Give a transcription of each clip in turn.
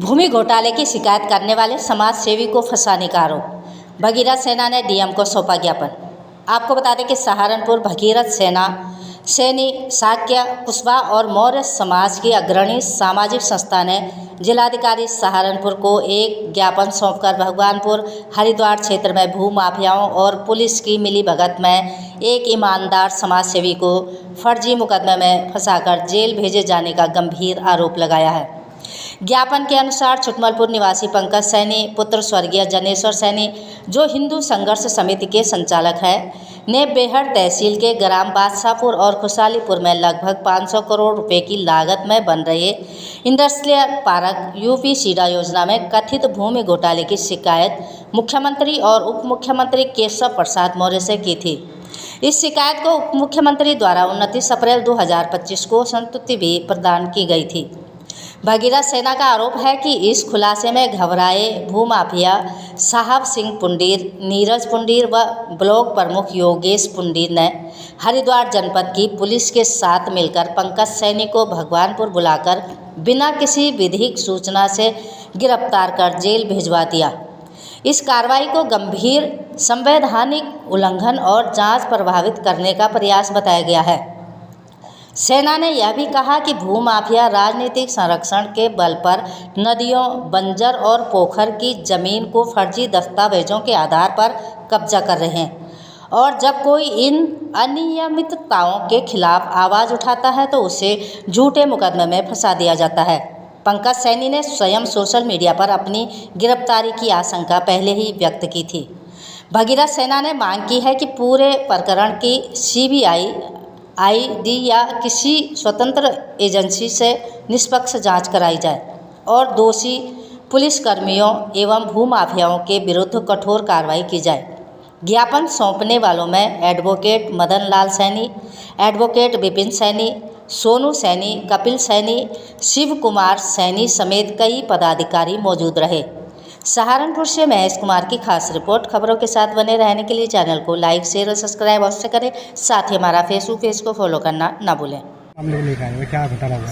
भूमि घोटाले की शिकायत करने वाले समाज सेवी को फंसाने का आरोप, भगीरथ सेना ने डीएम को सौंपा ज्ञापन। आपको बता दें कि सहारनपुर भगीरथ सेना सैनी शाक्य कुशवाहा और मौर्य समाज की अग्रणी सामाजिक संस्था ने जिलाधिकारी सहारनपुर को एक ज्ञापन सौंपकर भगवानपुर हरिद्वार क्षेत्र में भू माफियाओं और पुलिस की मिलीभगत में एक ईमानदार समाजसेवी को फर्जी मुकदमे में फंसाकर जेल भेजे जाने का गंभीर आरोप लगाया है। ज्ञापन के अनुसार छुटमलपुर निवासी पंकज सैनी पुत्र स्वर्गीय जनेश्वर सैनी, जो हिंदू संघर्ष समिति के संचालक हैं, ने बेहड़ तहसील के ग्राम बादशाहपुर और खुशहालीपुर में लगभग 500 करोड़ रुपए की लागत में बन रहे इंडस्ट्रियल पार्क यूपी-सीडा योजना में कथित भूमि घोटाले की शिकायत मुख्यमंत्री और उप मुख्यमंत्री केशव प्रसाद मौर्य से की थी। इस शिकायत को उप मुख्यमंत्री द्वारा 29 अप्रैल 2025 को संस्तुति भी प्रदान की गई थी। भगीरथ सेना का आरोप है कि इस खुलासे में घबराए भूमाफिया साहब सिंह पुंडीर, नीरज पुंडीर व ब्लॉक प्रमुख योगेश पुंडीर ने हरिद्वार जनपद की पुलिस के साथ मिलकर पंकज सैनी को भगवानपुर बुलाकर बिना किसी विधिक सूचना से गिरफ्तार कर जेल भिजवा दिया। इस कार्रवाई को गंभीर संवैधानिक उल्लंघन और जांच प्रभावित करने का प्रयास बताया गया है। सेना ने यह भी कहा कि भूमाफिया राजनीतिक संरक्षण के बल पर नदियों, बंजर और पोखर की जमीन को फर्जी दस्तावेजों के आधार पर कब्जा कर रहे हैं और जब कोई इन अनियमितताओं के खिलाफ आवाज़ उठाता है तो उसे झूठे मुकदमे में फंसा दिया जाता है। पंकज सैनी ने स्वयं सोशल मीडिया पर अपनी गिरफ्तारी की आशंका पहले ही व्यक्त की थी। भगीरथ सेना ने मांग की है कि पूरे प्रकरण की सीबीआई, आईडी या किसी स्वतंत्र एजेंसी से निष्पक्ष जांच कराई जाए और दोषी पुलिसकर्मियों एवं भूमाफियाओं के विरुद्ध कठोर कार्रवाई की जाए। ज्ञापन सौंपने वालों में एडवोकेट मदन लाल सैनी, एडवोकेट विपिन सैनी, सोनू सैनी, कपिल सैनी, शिव कुमार सैनी समेत कई पदाधिकारी मौजूद रहे। सहारनपुर से महेश कुमार की खास रिपोर्ट। खबरों के साथ बने रहने के लिए चैनल को लाइक, शेयर और सब्सक्राइब अवश्य करें। साथ ही हमारा फेसबुक पेज को फॉलो करना ना भूलें।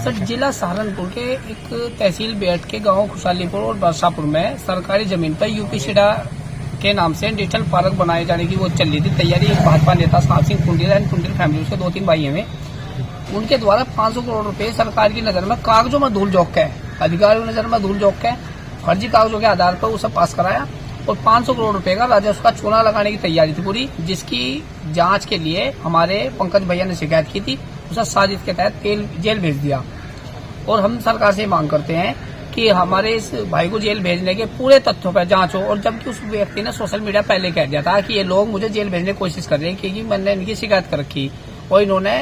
सर, जिला सहारनपुर के एक तहसील बेहड़ के गांव खुशहालीपुर और बादशाहपुर में सरकारी जमीन पर यूपी-सीडा के नाम से डिजिटल पार्क बनाए जाने की वो चल रही थी तैयारी। एक भाजपा नेता साहब सिंह पुंडीर एंड पुंडीर फैमिली, उसके 2-3 भाई हैं, उनके द्वारा 500 करोड़ रुपए सरकार की नजर में कागजों में धूल झोंक है, अधिकारियों की नजर में धूल झोंक है, फर्जी कागजों के आधार पर उसे पास कराया और 500 करोड़ रुपए का राजस्व का चूना लगाने की तैयारी थी पूरी, जिसकी जांच के लिए हमारे पंकज भैया ने शिकायत की थी। उसे साजिश के तहत जेल भेज दिया और हम सरकार से मांग करते हैं कि हमारे इस भाई को जेल भेजने के पूरे तथ्यों पर जांच हो। और जबकि उस व्यक्ति ने सोशल मीडिया पहले कह दिया था कि ये लोग मुझे जेल भेजने की कोशिश कर रहे हैं क्योंकि मैंने इनकी शिकायत कर रखी और इन्होंने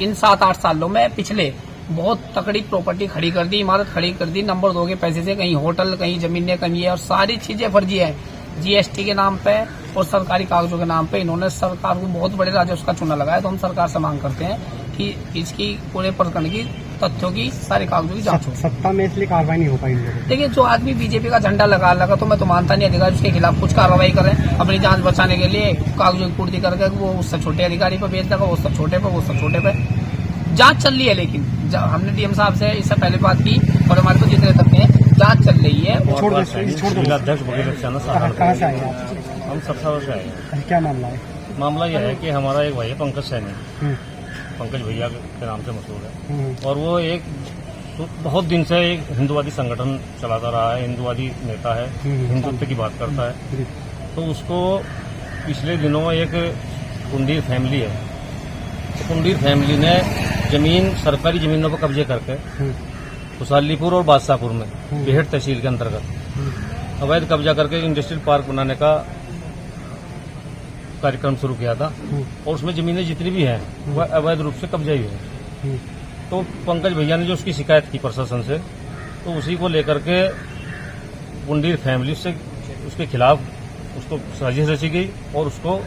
इन 7-8 सालों में पिछले बहुत तकड़ी प्रॉपर्टी खड़ी कर दी, इमारत खड़ी कर दी नंबर 2 के पैसे से, कहीं होटल, कहीं जमीनें कमी है और सारी चीजें फर्जी है। जीएसटी के नाम पे और सरकारी कागजों के नाम पे इन्होंने सरकार को बहुत बड़े राजस्व का चूना लगाया। तो हम सरकार से मांग करते हैं कि इसकी पूरे प्रकरण की तथ्यों की सारे कागजों की जांच हो। सत्ता में इसलिए कार्रवाई नहीं हो पाई। देखिए, जो आदमी बीजेपी का झंडा लगा तो मैं तो मानता नहीं अधिकारी उसके खिलाफ कुछ कार्रवाई करें अपनी जान बचाने के लिए। कागजों की पूर्ति करके वो उससे छोटे अधिकारी पर भेज देगा, वो सब छोटे पे, वो सब छोटे पे। जांच चल रही है, लेकिन हमने डीएम साहब से इससे पहले बात की और हमारे को जितने तक हैं जांच चल रही है। जिलाध्यक्ष भगीरथ सेना कहाँ से आए? हम सरसावर से आए। क्या मामला है? मामला यह है कि हमारा एक भाई है पंकज सैनी, पंकज भैया के नाम से मशहूर है और वो एक बहुत दिन से एक हिंदुवादी संगठन चलाता रहा है, हिंदुवादी नेता है, हिंदुत्व की बात करता है। तो उसको पिछले दिनों एक पुंडीर फैमिली है, पुंडीर फैमिली ने जमीन, सरकारी जमीनों पर कब्जे करके खुशहालीपुर और बादशाहपुर में बेहड़ तहसील के अंतर्गत अवैध कब्जा करके इंडस्ट्रियल पार्क बनाने का कार्यक्रम शुरू किया था और उसमें जमीनें जितनी भी हैं वह अवैध रूप से कब्जा ही है। तो पंकज भैया ने जो उसकी शिकायत की प्रशासन से, तो उसी को लेकर के पुंडीर फैमिली से उसके खिलाफ उसको साजिश रची गई और उसको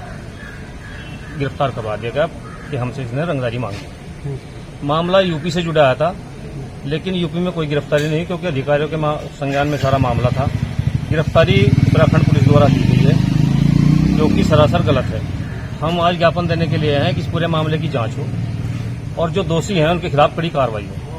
गिरफ्तार करवा दिया गया कि हमसे इसने रंगदारी मांगी। मामला यूपी से जुड़ा आया था, लेकिन यूपी में कोई गिरफ्तारी नहीं, क्योंकि अधिकारियों के संज्ञान में सारा मामला था। गिरफ्तारी उत्तराखंड पुलिस द्वारा की गई है, जो कि सरासर गलत है। हम आज ज्ञापन देने के लिए हैं कि इस पूरे मामले की जांच हो और जो दोषी हैं उनके खिलाफ कड़ी कार्रवाई हो।